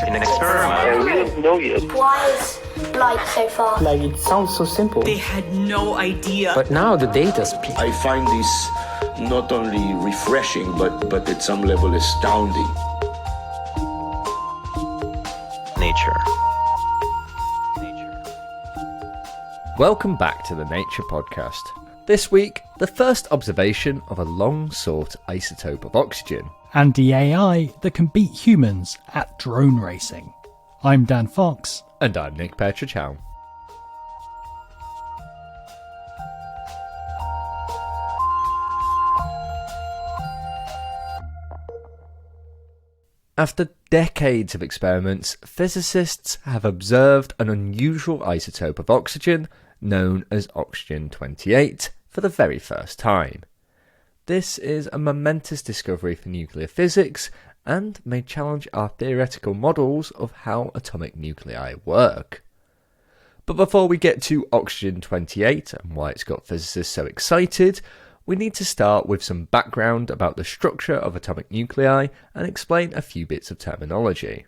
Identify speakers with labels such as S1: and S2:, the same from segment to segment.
S1: an experiment.
S2: We don't know yet.
S3: Why is light so fast?
S4: Like, it sounds so simple.
S5: They had no idea.
S4: But now the data speaks.
S2: I find this not only refreshing, but at some level astounding.
S1: Nature.
S6: Welcome back to the Nature Podcast. This week, the first observation of a long-sought isotope of oxygen.
S7: And the AI that can beat humans at drone racing. I'm Dan Fox.
S6: And I'm Nick Petrichow. After decades of experiments, physicists have observed an unusual isotope of oxygen known as oxygen-28 for the very first time. This is a momentous discovery for nuclear physics and may challenge our theoretical models of how atomic nuclei work. But before we get to oxygen-28 and why it's got physicists so excited, we need to start with some background about the structure of atomic nuclei and explain a few bits of terminology.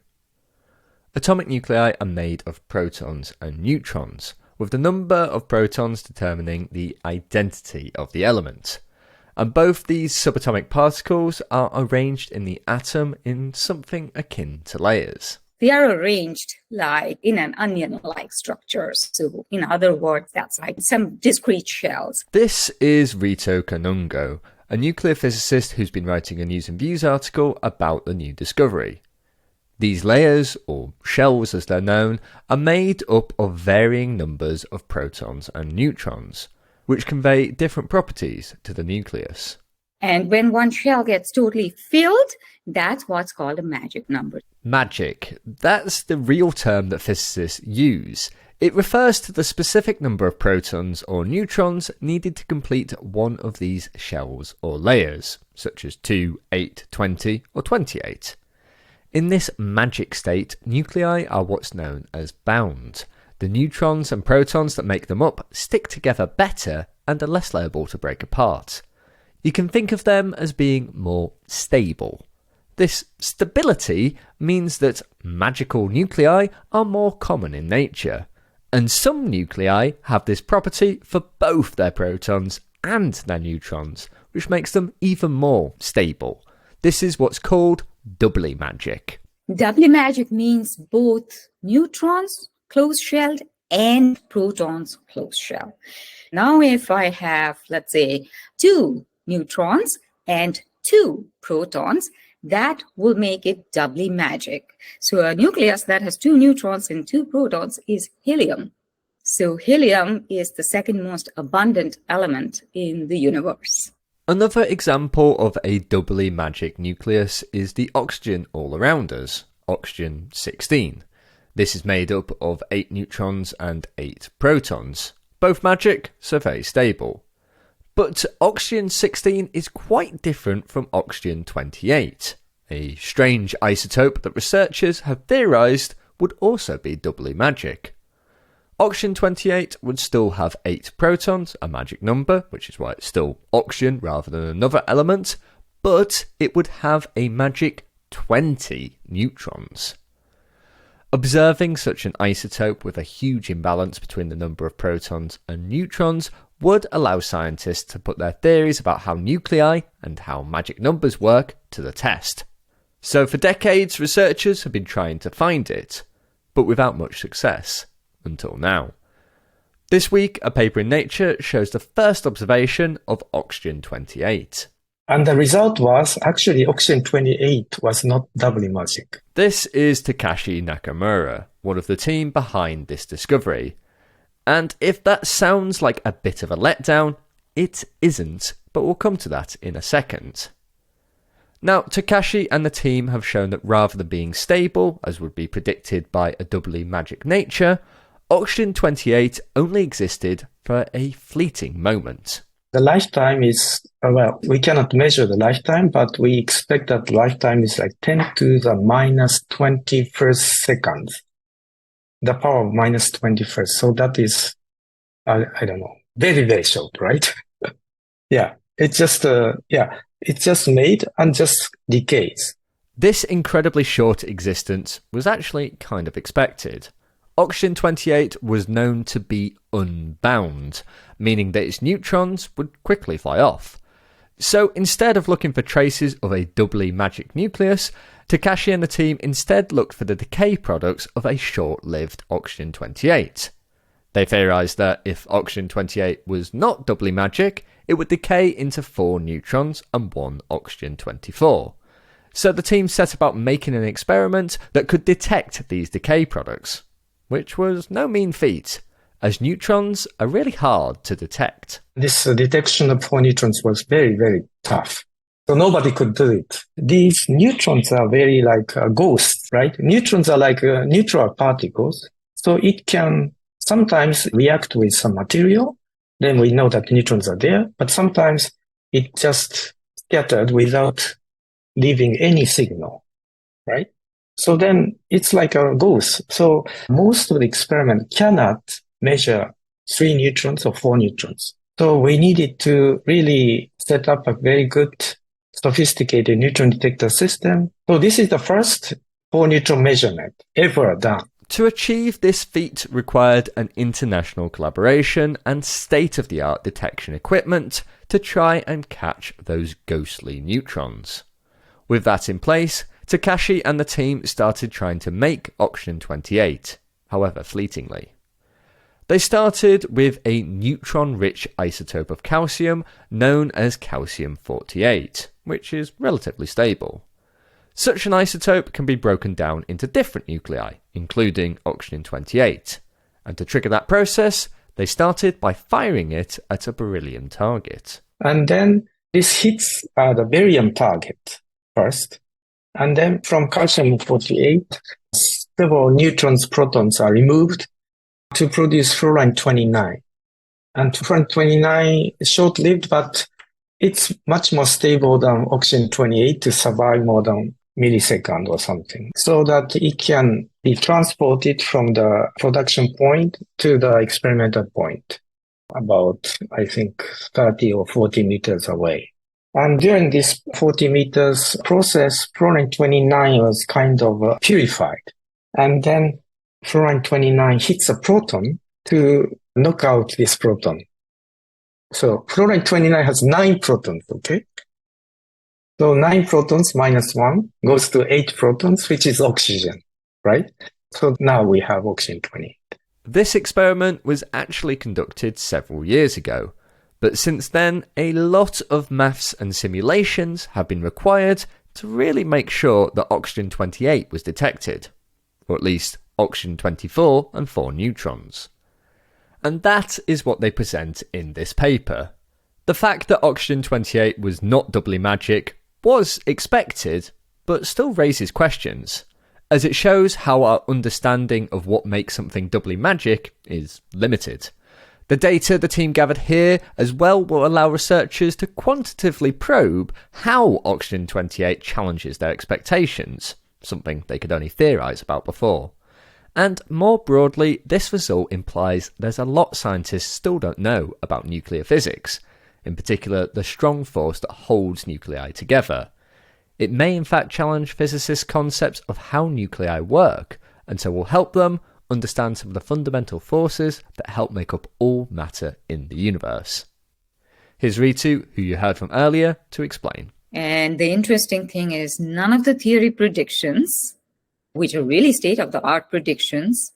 S6: Atomic nuclei are made of protons and neutrons, with the number of protons determining the identity of the element. And both these subatomic particles are arranged in the atom in something akin to layers.
S8: They are arranged like in an onion-like structure. So in other words, that's like some discrete shells.
S6: This is Rito Kanungo, a nuclear physicist who's been writing a News and Views article about the new discovery. These layers, or shells as they're known, are made up of varying numbers of protons and neutrons, which convey different properties to the nucleus.
S8: And when one shell gets totally filled, that's what's called a magic number.
S6: Magic, that's the real term that physicists use. It refers to the specific number of protons or neutrons needed to complete one of these shells or layers, such as 2, 8, 20 or 28. In this magic state, nuclei are what's known as bound. The neutrons and protons that make them up stick together better and are less liable to break apart. You can think of them as being more stable. This stability means that magical nuclei are more common in nature, and some nuclei have this property for both their protons and their neutrons, which makes them even more stable. This is what's called doubly magic.
S8: Doubly magic means both neutrons closed-shelled and protons closed-shell. Now if I have, let's say, 2 neutrons and 2 protons, that will make it doubly magic. So a nucleus that has 2 neutrons and 2 protons is helium. So helium is the second most abundant element in the universe.
S6: Another example of a doubly magic nucleus is the oxygen all around us, oxygen-16. This is made up of 8 neutrons and 8 protons. Both magic, so very stable. But oxygen-16 is quite different from oxygen-28, a strange isotope that researchers have theorised would also be doubly magic. Oxygen-28 would still have 8 protons, a magic number, which is why it's still oxygen rather than another element, but it would have a magic 20 neutrons. Observing such an isotope with a huge imbalance between the number of protons and neutrons would allow scientists to put their theories about how nuclei and how magic numbers work to the test. So for decades, researchers have been trying to find it, but without much success. Until now. This week, a paper in Nature shows the first observation of oxygen-28.
S4: And the result was actually oxygen-28 was not doubly magic.
S6: This is Takashi Nakamura, one of the team behind this discovery. And if that sounds like a bit of a letdown, it isn't, but we'll come to that in a second. Now, Takashi and the team have shown that rather than being stable, as would be predicted by a doubly magic nature, oxygen-28 only existed for a fleeting moment.
S4: The lifetime is, well, we cannot measure the lifetime, but we expect that lifetime is like 10 to the minus 21st seconds. The power of minus 21st. So that is, I don't know, very, very short, right? Yeah, it's just, it's just made and just decays.
S6: This incredibly short existence was actually kind of expected. Oxygen 28 was known to be unbound, meaning that its neutrons would quickly fly off. So instead of looking for traces of a doubly magic nucleus, Takashi and the team instead looked for the decay products of a short-lived Oxygen 28. They theorized that if Oxygen 28 was not doubly magic, it would decay into 4 neutrons and 1 Oxygen 24. So the team set about making an experiment that could detect these decay products, which was no mean feat, as neutrons are really hard to detect.
S4: This detection of 4 neutrons was very, very tough. So nobody could do it. These neutrons are very like ghosts, right? Neutrons are like neutral particles. So it can sometimes react with some material. Then we know that neutrons are there. But sometimes it just scattered without leaving any signal, right? So then it's like a ghost. So most of the experiment cannot measure 3 neutrons or 4 neutrons. So we needed to really set up a very good sophisticated neutron detector system. So this is the first 4 neutron measurement ever done.
S6: To achieve this feat required an international collaboration and state-of-the-art detection equipment to try and catch those ghostly neutrons. With that in place, Takashi and the team started trying to make Oxygen 28, however fleetingly. They started with a neutron-rich isotope of calcium known as calcium-48, which is relatively stable. Such an isotope can be broken down into different nuclei, including Oxygen 28, and to trigger that process, they started by firing it at a beryllium target.
S4: And then this hits the barium target first, and then from calcium-48, several neutrons, protons are removed to produce fluorine-29. And fluorine-29 is short-lived, but it's much more stable than oxygen-28 to survive more than millisecond or something, so that it can be transported from the production point to the experimental point, about, I think, 30 or 40 meters away. And during this 40 meters process, fluorine-29 was kind of purified. And then fluorine-29 hits a proton to knock out this proton. So fluorine-29 has 9 protons, okay? So 9 protons minus 1 goes to 8 protons, which is oxygen, right? So now we have oxygen-28.
S6: This experiment was actually conducted several years ago, but since then a lot of maths and simulations have been required to really make sure that oxygen-28 was detected, or at least oxygen-24 and 4 neutrons. And that is what they present in this paper. The fact that oxygen-28 was not doubly magic was expected, but still raises questions, as it shows how our understanding of what makes something doubly magic is limited. The data the team gathered here as well will allow researchers to quantitatively probe how oxygen-28 challenges their expectations, something they could only theorise about before. And more broadly, this result implies there's a lot scientists still don't know about nuclear physics, in particular the strong force that holds nuclei together. It may in fact challenge physicists' concepts of how nuclei work, and so will help them understand some of the fundamental forces that help make up all matter in the universe. Here's Ritu, who you heard from earlier, to explain.
S8: And the interesting thing is none of the theory predictions, which are really state-of-the-art predictions,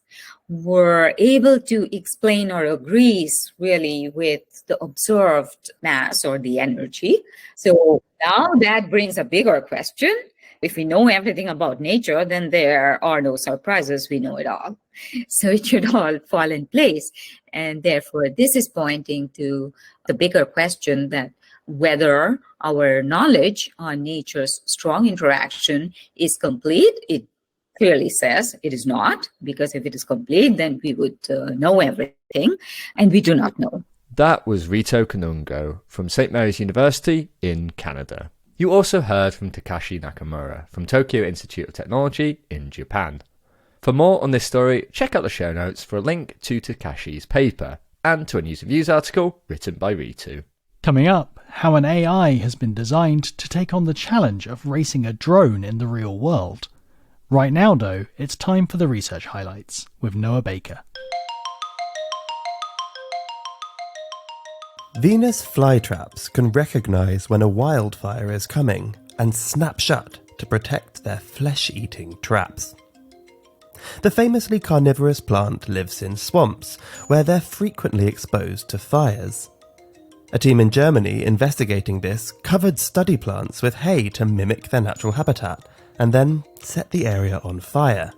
S8: were able to explain or agrees really with the observed mass or the energy. So now that brings a bigger question. If we know everything about nature, then there are no surprises. We know it all. So it should all fall in place. And therefore, this is pointing to the bigger question that whether our knowledge on nature's strong interaction is complete. It clearly says it is not, because if it is complete, then we would know everything, and we do not know.
S6: That was Rito Kanungo from St. Mary's University in Canada. You also heard from Takashi Nakamura from Tokyo Institute of Technology in Japan. For more on this story, check out the show notes for a link to Takashi's paper and to a news reviews article written by Ritu.
S7: Coming up, how an AI has been designed to take on the challenge of racing a drone in the real world. Right now, though, it's time for the research highlights with Noah Baker.
S9: Venus flytraps can recognise when a wildfire is coming and snap shut to protect their flesh-eating traps. The famously carnivorous plant lives in swamps, where they're frequently exposed to fires. A team in Germany investigating this covered study plants with hay to mimic their natural habitat, and then set the area on fire.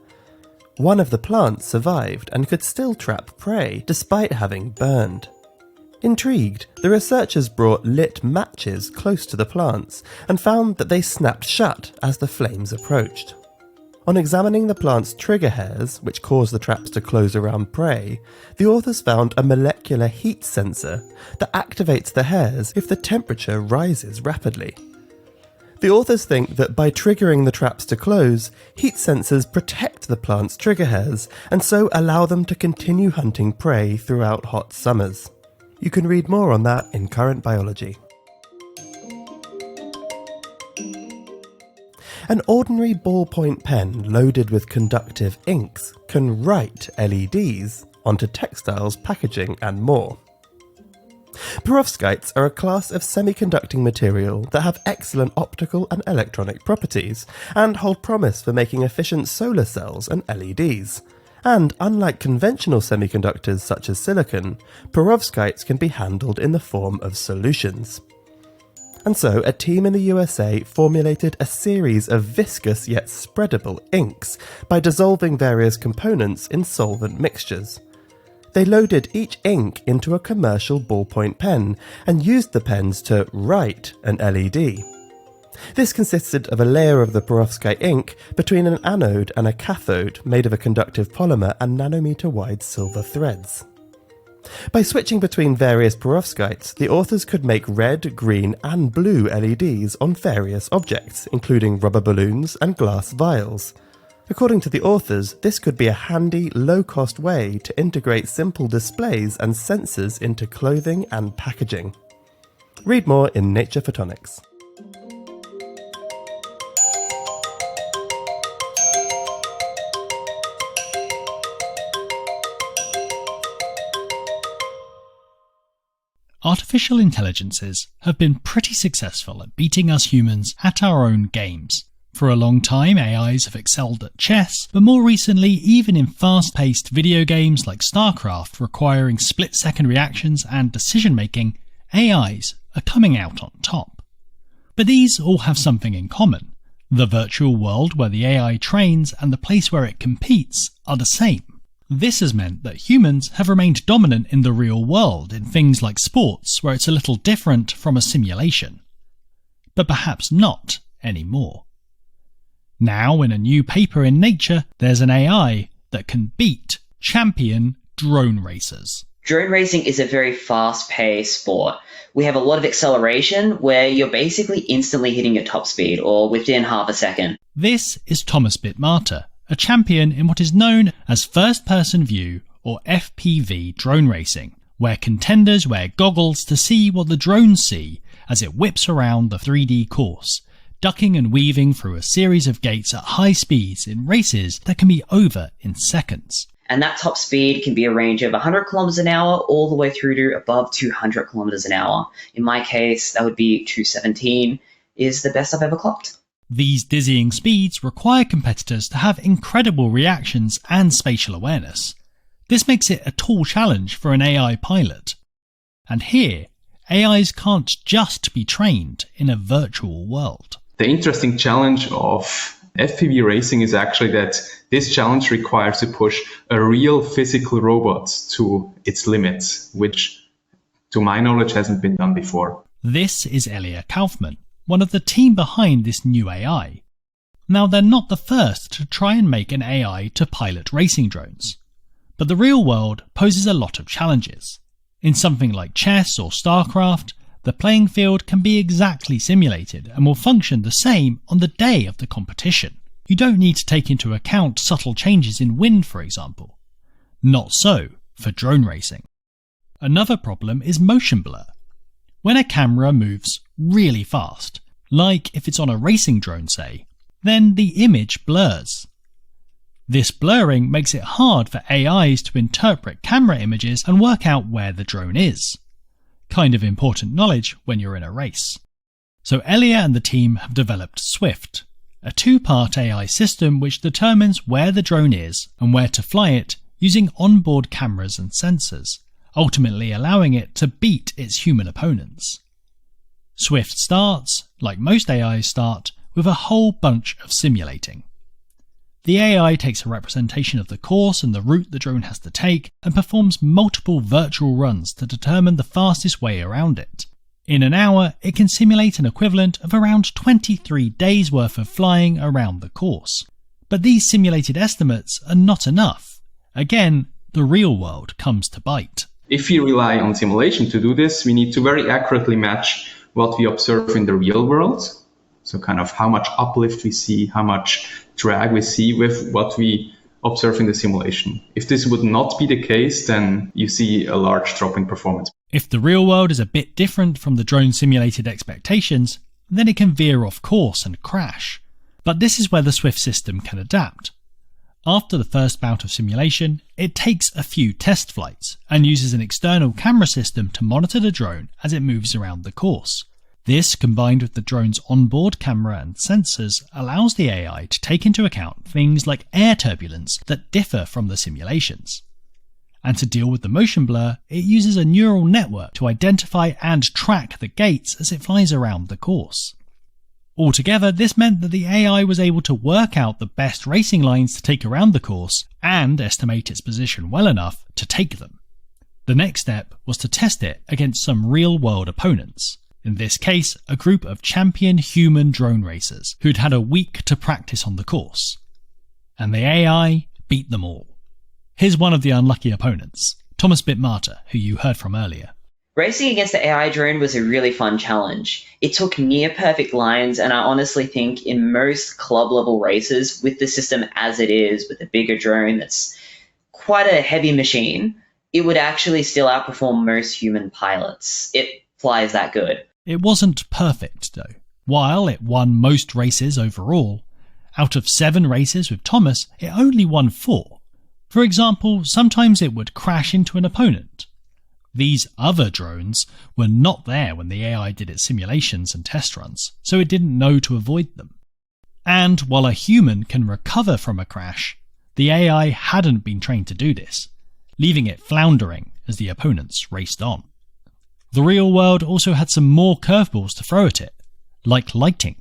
S9: One of the plants survived and could still trap prey despite having burned. Intrigued, the researchers brought lit matches close to the plants and found that they snapped shut as the flames approached. On examining the plant's trigger hairs, which cause the traps to close around prey, the authors found a molecular heat sensor that activates the hairs if the temperature rises rapidly. The authors think that by triggering the traps to close, heat sensors protect the plant's trigger hairs and so allow them to continue hunting prey throughout hot summers. You can read more on that in Current Biology. An ordinary ballpoint pen loaded with conductive inks can write LEDs onto textiles, packaging, and more. Perovskites are a class of semiconducting material that have excellent optical and electronic properties and hold promise for making efficient solar cells and LEDs. And unlike conventional semiconductors such as silicon, perovskites can be handled in the form of solutions. And so a team in the USA formulated a series of viscous yet spreadable inks by dissolving various components in solvent mixtures. They loaded each ink into a commercial ballpoint pen and used the pens to write an LED. This consisted of a layer of the perovskite ink between an anode and a cathode made of a conductive polymer and nanometer-wide silver threads. By switching between various perovskites, the authors could make red, green, and blue LEDs on various objects, including rubber balloons and glass vials. According to the authors, this could be a handy, low-cost way to integrate simple displays and sensors into clothing and packaging. Read more in Nature Photonics.
S7: Artificial intelligences have been pretty successful at beating us humans at our own games. For a long time, AIs have excelled at chess, but more recently, even in fast-paced video games like StarCraft requiring split-second reactions and decision-making, AIs are coming out on top. But these all have something in common. The virtual world where the AI trains and the place where it competes are the same. This has meant that humans have remained dominant in the real world in things like sports, where it's a little different from a simulation. But perhaps not anymore. Now, in a new paper in Nature, there's an AI that can beat champion drone racers.
S10: Drone racing is a very fast-paced sport. We have a lot of acceleration where you're basically instantly hitting your top speed, or within half a second.
S7: This is Thomas Bitmata, a champion in what is known as first-person view or FPV drone racing, where contenders wear goggles to see what the drones see as it whips around the 3D course, ducking and weaving through a series of gates at high speeds in races that can be over in seconds.
S10: And that top speed can be a range of 100 kilometers an hour all the way through to above 200 kilometers an hour. In my case, that would be 217 is the best I've ever clocked.
S7: These dizzying speeds require competitors to have incredible reactions and spatial awareness. This makes it a tall challenge for an AI pilot. And here, AIs can't just be trained in a virtual world.
S11: The interesting challenge of FPV racing is actually that this challenge requires to push a real physical robot to its limits, which, to my knowledge, hasn't been done before.
S7: This is Elia Kaufman, one of the team behind this new AI. Now, they're not the first to try and make an AI to pilot racing drones, but the real world poses a lot of challenges. In something like chess or StarCraft, the playing field can be exactly simulated and will function the same on the day of the competition. You don't need to take into account subtle changes in wind, for example. Not so for drone racing. Another problem is motion blur. When a camera moves really fast, like if it's on a racing drone say, then the image blurs. This blurring makes it hard for AIs to interpret camera images and work out where the drone is. Kind of important knowledge when you're in a race. So Elia and the team have developed Swift, a two-part AI system which determines where the drone is and where to fly it using onboard cameras and sensors, ultimately allowing it to beat its human opponents. Swift starts, like most AIs start, with a whole bunch of simulating. The AI takes a representation of the course and the route the drone has to take and performs multiple virtual runs to determine the fastest way around it. In an hour, it can simulate an equivalent of around 23 days worth of flying around the course. But these simulated estimates are not enough. Again, the real world comes to bite.
S11: If we rely on simulation to do this, we need to very accurately match what we observe in the real world. So kind of how much uplift we see, how much drag we see with what we observe in the simulation. If this would not be the case, then you see a large drop in performance.
S7: If the real world is a bit different from the drone simulated expectations, then it can veer off course and crash. But this is where the Swift system can adapt. After the first bout of simulation, it takes a few test flights and uses an external camera system to monitor the drone as it moves around the course. This, combined with the drone's onboard camera and sensors, allows the AI to take into account things like air turbulence that differ from the simulations. And to deal with the motion blur, it uses a neural network to identify and track the gates as it flies around the course. Altogether, this meant that the AI was able to work out the best racing lines to take around the course and estimate its position well enough to take them. The next step was to test it against some real-world opponents. In this case, a group of champion human drone racers who'd had a week to practice on the course. And the AI beat them all. Here's one of the unlucky opponents, Thomas Bitmata, who you heard from earlier.
S10: Racing against the AI drone was a really fun challenge. It took near perfect lines, and I honestly think in most club level races, with the system as it is, with a bigger drone that's quite a heavy machine, it would actually still outperform most human pilots. It flies that good.
S7: It wasn't perfect though. While it won most races overall, out of 7 races with Thomas, it only won 4. For example, sometimes it would crash into an opponent. These other drones were not there when the AI did its simulations and test runs, so it didn't know to avoid them. And while a human can recover from a crash, the AI hadn't been trained to do this, leaving it floundering as the opponents raced on. The real world also had some more curveballs to throw at it, like lighting.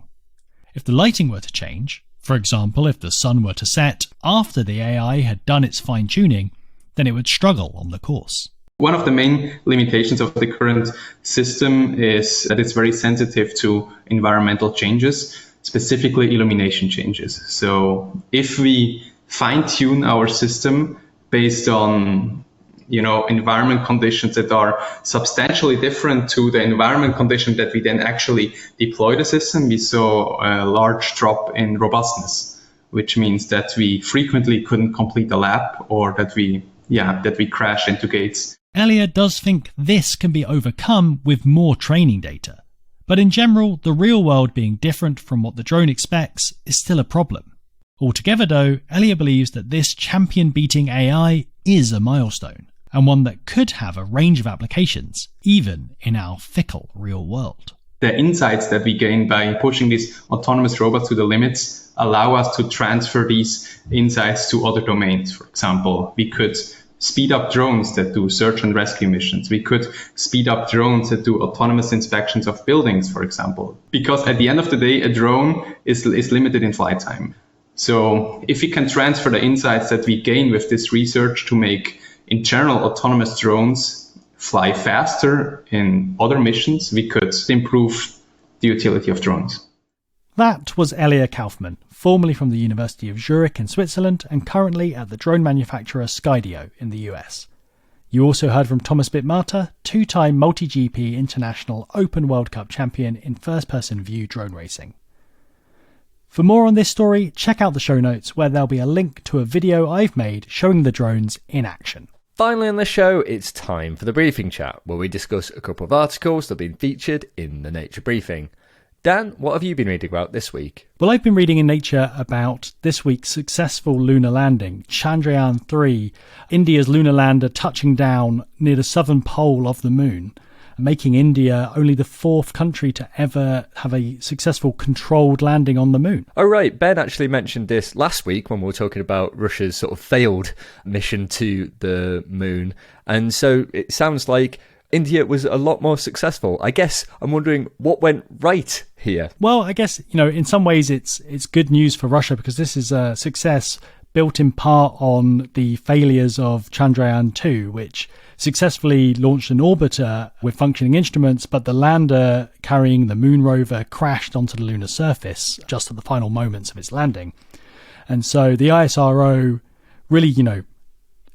S7: If the lighting were to change, for example if the sun were to set after the AI had done its fine-tuning, then it would struggle on the course.
S11: One of the main limitations of the current system is that it's very sensitive to environmental changes, specifically illumination changes. So if we fine-tune our system based on environment conditions that are substantially different to the environment condition that we then actually deploy the system, we saw a large drop in robustness, which means that we frequently couldn't complete a lap or that we crash into gates.
S7: Elia does think this can be overcome with more training data, but in general, the real world being different from what the drone expects is still a problem. Altogether though, Elia believes that this champion-beating AI is a milestone, and one that could have a range of applications, even in our fickle real world.
S11: The insights that we gain by pushing these autonomous robots to the limits allow us to transfer these insights to other domains. For example, we could speed up drones that do search and rescue missions. We could speed up drones that do autonomous inspections of buildings, for example. Because at the end of the day, a drone is limited in flight time. So if we can transfer the insights that we gain with this research to make, in general, autonomous drones fly faster in other missions, we could improve the utility of drones.
S7: That was Elia Kaufmann, formerly from the University of Zurich in Switzerland and currently at the drone manufacturer Skydio in the US. You also heard from Thomas Bitmata, 2-time multi-GP international Open World Cup champion in first-person view drone racing. For more on this story, check out the show notes where there'll be a link to a video I've made showing the drones in action.
S6: finally on the show, it's time for the briefing chat, where we discuss a couple of articles that have been featured in the Nature Briefing. Dan, what have you been reading about this week?
S7: Well, I've been reading in Nature about this week's successful lunar landing, Chandrayaan-3, India's lunar lander touching down near the southern pole of the moon, making India only the 4th country to ever have a successful controlled landing on the moon.
S6: Oh, right. Ben actually mentioned this last week when we were talking about Russia's sort of failed mission to the moon. And so it sounds like India was a lot more successful. I guess I'm wondering what went right here.
S7: Well, I guess, in some ways it's good news for Russia, because this is a success built in part on the failures of Chandrayaan-2, which successfully launched an orbiter with functioning instruments, but the lander carrying the moon rover crashed onto the lunar surface just at the final moments of its landing. And so the ISRO really,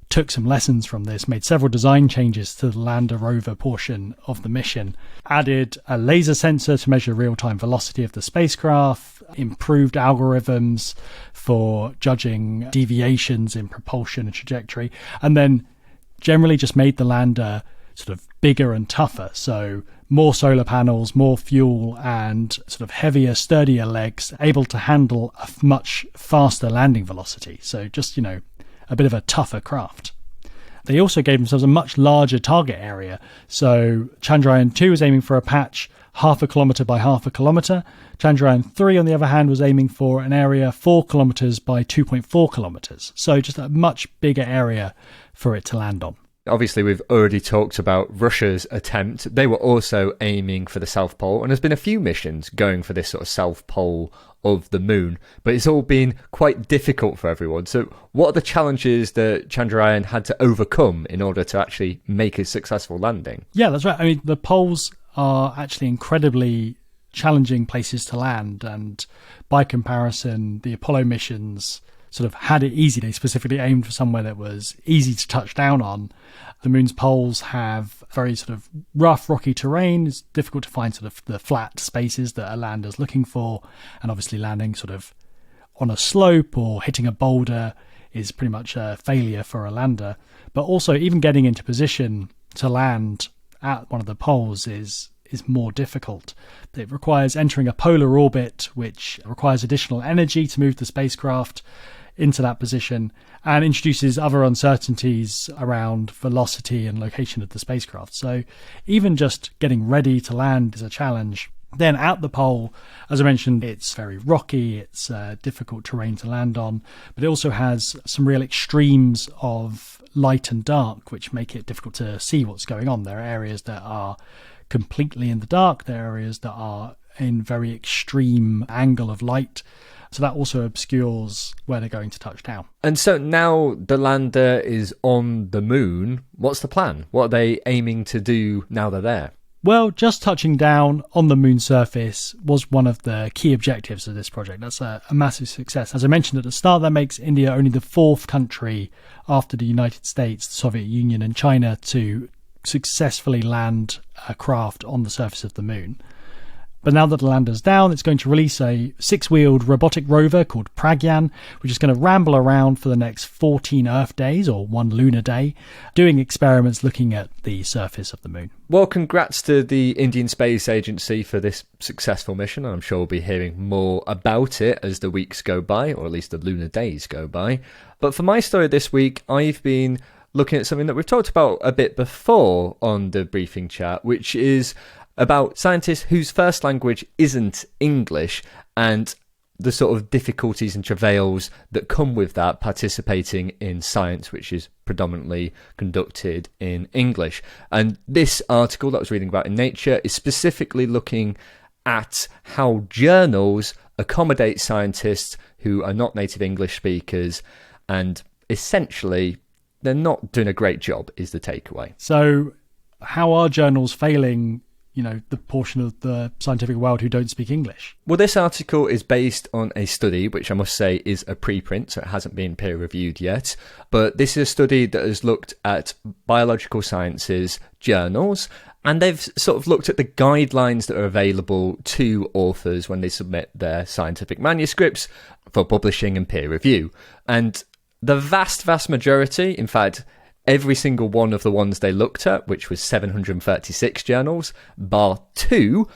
S7: took some lessons from this, made several design changes to the lander rover portion of the mission, added a laser sensor to measure real-time velocity of the spacecraft, improved algorithms for judging deviations in propulsion and trajectory, and then generally just made the lander sort of bigger and tougher. So more solar panels, more fuel, and sort of heavier, sturdier legs, able to handle a much faster landing velocity. So just, a bit of a tougher craft. They also gave themselves a much larger target area. So Chandrayaan-2 was aiming for a patch 0.5 kilometre by 0.5 kilometre. Chandrayaan-3, on the other hand, was aiming for an area 4 kilometres by 2.4 kilometres. So just a much bigger area for it to land on.
S6: Obviously, we've already talked about Russia's attempt. They were also aiming for the South Pole, and there's been a few missions going for this sort of South Pole of the moon, but it's all been quite difficult for everyone. So what are the challenges that Chandrayaan had to overcome in order to actually make a successful landing?
S7: Yeah, that's right. I mean, the poles are actually incredibly challenging places to land, and by comparison, the Apollo missions sort of had it easy. They specifically aimed for somewhere that was easy to touch down on. The moon's poles have very sort of rough, rocky terrain. It's difficult to find sort of the flat spaces that a lander's looking for. And obviously landing sort of on a slope or hitting a boulder is pretty much a failure for a lander. But also even getting into position to land at one of the poles is more difficult. It requires entering a polar orbit, which requires additional energy to move the spacecraft into that position, and introduces other uncertainties around velocity and location of the spacecraft. So even just getting ready to land is a challenge. Then at the pole, as I mentioned, it's very rocky, it's difficult terrain to land on, but it also has some real extremes of light and dark, which make it difficult to see what's going on. There are areas that are completely in the dark, there are areas that are in very extreme angle of light. So that also obscures where they're going to touch down.
S6: And so now the lander is on the moon. What's the plan? What are they aiming to do now they're there?
S7: Well, just touching down on the moon surface was one of the key objectives of this project. That's a massive success. As I mentioned at the start, that makes India only the 4th country after the United States, the Soviet Union and China to successfully land a craft on the surface of the moon. But now that the lander's down, it's going to release a 6-wheeled robotic rover called Pragyan, which is going to ramble around for the next 14 Earth days, or 1 lunar day, doing experiments looking at the surface of the moon.
S6: Well, congrats to the Indian Space Agency for this successful mission. I'm sure we'll be hearing more about it as the weeks go by, or at least the lunar days go by. But for my story this week, I've been looking at something that we've talked about a bit before on the briefing chat, which is about scientists whose first language isn't English and the sort of difficulties and travails that come with that, participating in science, which is predominantly conducted in English. And this article that I was reading about in Nature is specifically looking at how journals accommodate scientists who are not native English speakers, and essentially they're not doing a great job, is the takeaway.
S7: So how are journals failing the portion of the scientific world who don't speak English?
S6: Well, this article is based on a study, which I must say is a preprint, so it hasn't been peer reviewed yet. But this is a study that has looked at biological sciences journals, and they've sort of looked at the guidelines that are available to authors when they submit their scientific manuscripts for publishing and peer review. And the vast majority, in fact, every single one of the ones they looked at, which was 736 journals, bar 2,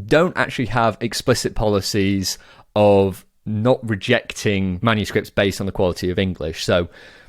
S6: don't actually have explicit policies of not rejecting manuscripts based on the quality of English. So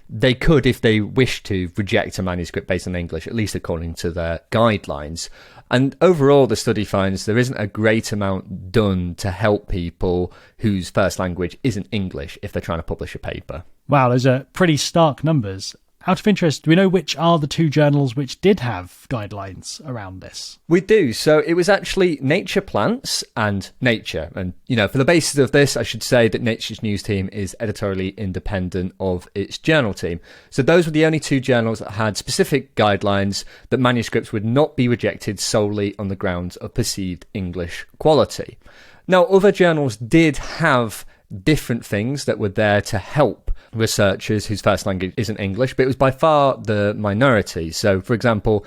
S6: they could, if they wish to, reject a manuscript based on English, at least according to their guidelines. And overall, the study finds there isn't a great amount done to help people whose first language isn't English if they're trying to publish a paper.
S7: Wow, those are pretty stark numbers. Out of interest, do we know which are the 2 journals which did have guidelines around this?
S6: We do. So it was actually Nature Plants and Nature. And, for the basis of this, I should say that Nature's news team is editorially independent of its journal team. So those were the only 2 journals that had specific guidelines that manuscripts would not be rejected solely on the grounds of perceived English quality. Now, other journals did have different things that were there to help researchers whose first language isn't English, but it was by far the minority. So, for example,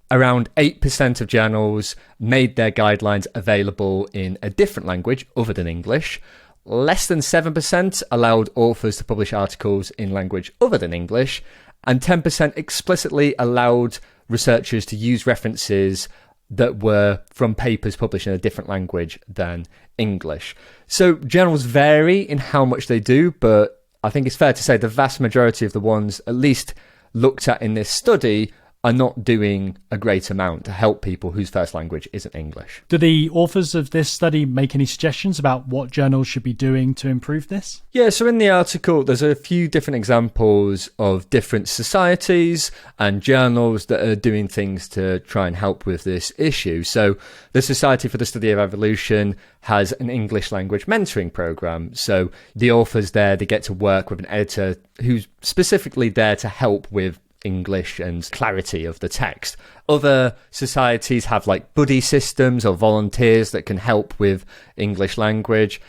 S6: around 8% of journals made their guidelines available in a different language other than English. Less than 7% allowed authors to publish articles in language other than English, and 10% explicitly allowed researchers to use references that were from papers published in a different language than English. So journals vary in how much they do, but I think it's fair to say the vast majority of the ones at least looked at in this study are not doing a great amount to help people whose first language isn't English.
S7: Do the authors of this study make any suggestions about what journals should be doing to improve this?
S6: Yeah, so in the article, there's a few different examples of different societies and journals that are doing things to try and help with this issue. So the Society for the Study of Evolution has an English language mentoring program. So the authors there, they get to work with an editor who's specifically there to help with English and clarity of the text. Other societies have like buddy systems or volunteers that can help with English language.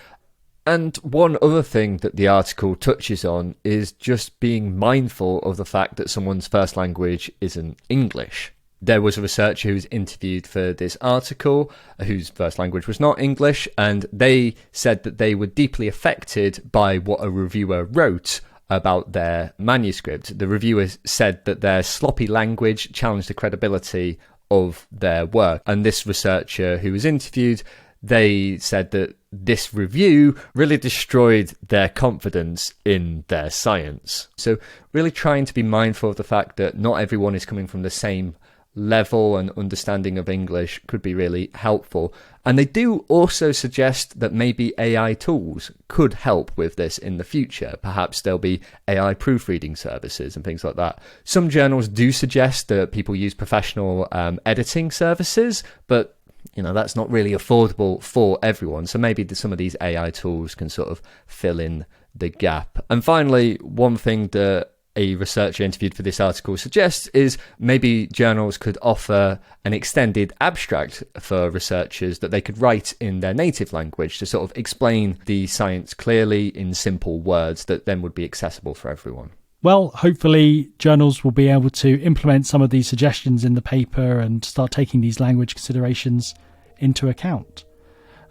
S6: And one other thing that the article touches on is just being mindful of the fact that someone's first language isn't English. There was a researcher who was interviewed for this article whose first language was not English, and they said that they were deeply affected by what a reviewer wrote about their manuscript. The reviewer said that their sloppy language challenged the credibility of their work. And this researcher who was interviewed, they said that this review really destroyed their confidence in their science. So really trying to be mindful of the fact that not everyone is coming from the same level and understanding of English could be really helpful. And they do also suggest that maybe AI tools could help with this in the future. Perhaps there'll be AI proofreading services and things like that. Some journals do suggest that people use professional editing services, but that's not really affordable for everyone. So maybe some of these AI tools can sort of fill in the gap. And finally, one thing that a researcher interviewed for this article suggests is maybe journals could offer an extended abstract for researchers that they could write in their native language to sort of explain the science clearly in simple words that then would be accessible for everyone.
S7: Well, hopefully journals will be able to implement some of these suggestions in the paper and start taking these language considerations into account.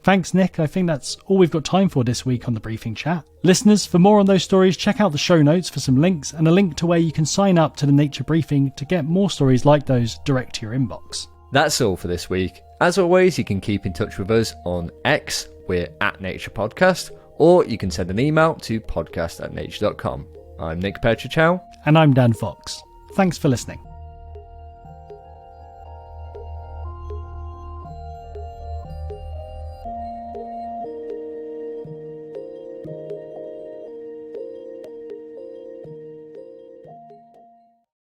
S7: Thanks, Nick. I think that's all we've got time for this week on the Briefing Chat. Listeners, for more on those stories, check out the show notes for some links and a link to where you can sign up to the Nature Briefing to get more stories like those direct to your inbox.
S6: That's all for this week. As always, you can keep in touch with us on X, we're at Nature Podcast, or you can send an email to podcast@nature.com. I'm Nick Petrichow.
S7: And I'm Dan Fox. Thanks for listening.